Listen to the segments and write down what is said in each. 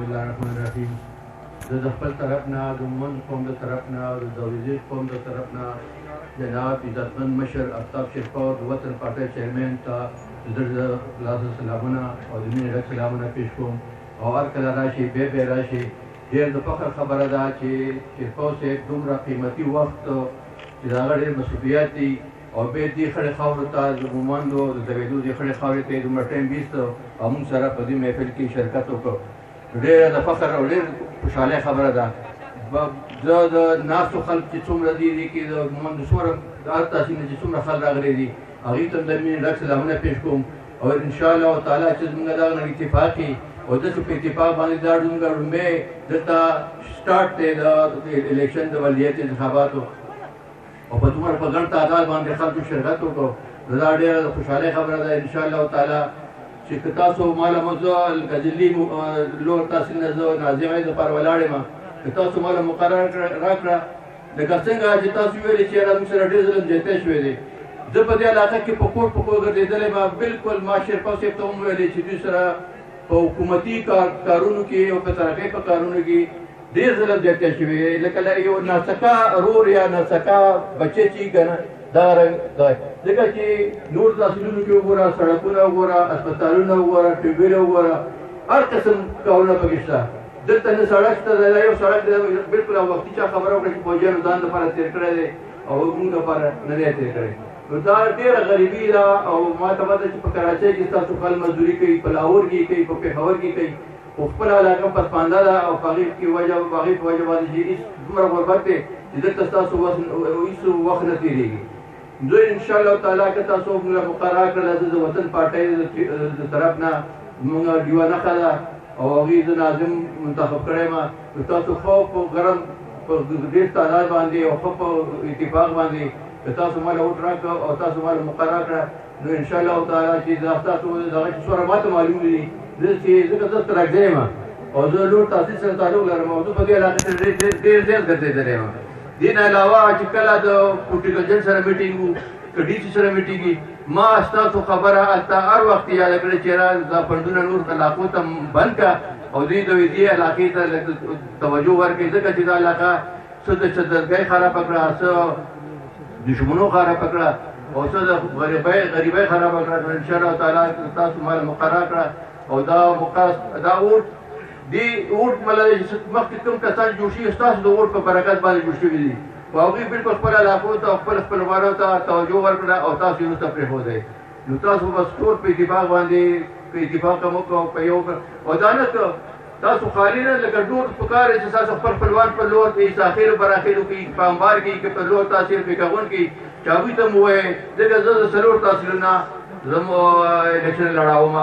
بسم الله الرحمن الرحیم. د خپل طرف نه د مومند قوم د طرف نه د دولزي قوم د طرف نه جناب عزتمند مشر آفتاب شیرپور د وطن پارټۍ چیرمین ته د لاس سلامونه او د مینې ډک سلامونه پیش کوم او هر کله راشي بیا راشي. ډېر د فخر خبره ده چې شیرپور صاحب دومره قیمتي وخت چې د هغه ډېر مسؤلیت دي او بیا دې خړې خاورو ته د مومندو د دویدو دې خړې خاورې ته یې دومره ټایم ویسته او موږ سره په دې محفل کې شرکت وکړو. ډېره د فخر او ډېر خوشحالۍ خبره ده. زه د ناستو خلک چې څومره دي دې کې د مومندو څومره د هر تحصیل نه چې څومره خلک راغلي دي هغوی ته هم د مینې ډک سلامونه پیش کوم او انشاءالله تعالی چې زموږ دغه نه اتفاق وي او داسې په اتفاق باندې دا زموږ لومړی دلته سټارټ دی د الیکشن د ولیت انتخاباتو او په دومره په ګڼ تعداد باندې خلکو شرکت وکړو. دا ډېره د خوشحالۍ خبره ده انشاءالله تعالی چې که تاسو ماله مو زه ګجلي لور تحصیل نه زه ناظمۍ دپاره ولاړ یم که تاسو ماله مقرر راکړه لکه څنګه چې تاسو ویلې چې یاره موږ سره ډېر ظلم زیاتی شوی دی. زه په دې علاقه کې په کور ګرځېدلی ما بالکل ما شیرپور صاحب ته هم ویلې چې دوی سره په حکومتي کارونو کې او په ترقۍ په کارونو کې ډېر ظلم زیاتی شوی دی. لکه یو ناڅکا رور یا ناڅکا بچی چې که نه دا رنګ دی. ځکه چې نور تحصیلونو کې وګوره سړکونه وګوره اسپتالونه وګوره ټیوبویل وګوره هر قسم کارونه پکې شته. دلته نه سړک شته دا یو سړک دی بالکل وختي چا خبره وکړه چې فوجیانو ځان دپاره تېر کړی دی او موږ دپاره نه دی تېر کړی. نو دا ډېره غریبي ده او ما ته پته چې په کراچۍ کې ستاسو خلک مزدوري کوي په لاهور کې کوي په پېښور کې کوي خو خپله علاقه پسپانده ده او په هغې په وجه باندې چې هېڅ دومره غربت دی چې دلته ستاسو هېڅ وخت نه تېرېږي. دوی انشاءالله تعالی که تاسو موږ له مقرر کړله زه د وطن پارټۍ د طرف نه موږ ډیوه نښه ده او هغوی زه ناظم منتخب کړی یم. نو تاسو ښه په ګرم په ډېر تعداد باندې او ښه په اتفاق باندې که تاسو ماله ووټ راکړه او تاسو ماله مقرر کړه نو انشاءالله تعالی چې ستاسو دغه چې څومره ماته معلوم دي ځکه زه ترکزی یم او زه لوړ تحصیل سره تعلق لرم او زه په دې علاقې سره ډېر زیات ګرځېدلی یم. دې نه علاوه چې کله د پروټیکلجن سره میټینګ وو که ډي سي سره میټینګ وي ما ستاسو خبره هلته هر وخت یاده کړې چې دا فنډونه نور علاقو ته بند کړه او دوی د دې علاقې ته توجه ورکړي ځکه چې دا علاقه څه د چدرګۍ خرابه کړه څه دشمنو خرابه کړه او څه د غریبۍ خرابه کړه. نو انشاءالله تعالی تاسو ماله مقرر کړه او دا اوټ دې اوټ مطلب چې مخکې کوم کسان جوړ شوي ستاسو د اوټ په برکت باندې جوړ شوي دي خو هغوی بالکل خپل علاقو ته او خپل خپلوانو ته توجه ورکړه او تاسو یې وروسته پرېښودئ. نو تاسو بس ټول په اتفاق باندې په اتفاق هم وکړو په یو او دا نه که تاسو خالي نه لکه ډور پکار دی چې تاسو خپل خپلوان په لور کې ساخیلو براخیلو کې په انبار کې که په لور تاثیر په کغون کې چې هغوی ته مو ووایئ ځکه زه د څلور تحصیلونه زه مو الیکشن لړاوم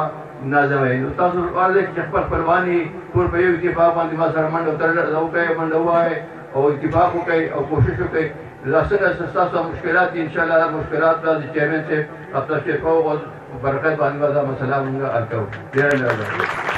ناظم وایي. نو تاسو غواړئ چې خپل خپلوان یې ټول په یو اتفاق باندې ما سره منډه وکړئ منډه ووایئ او اتفاق وکړئ او کوشش وکړئ. دا څنګه ستاسو مشکلات دي انشاءالله دا مشکلات به د چیرمین صاحب آفتاب شیرپور په برکت باندې به دا مسله موږ حل کوو. ډېره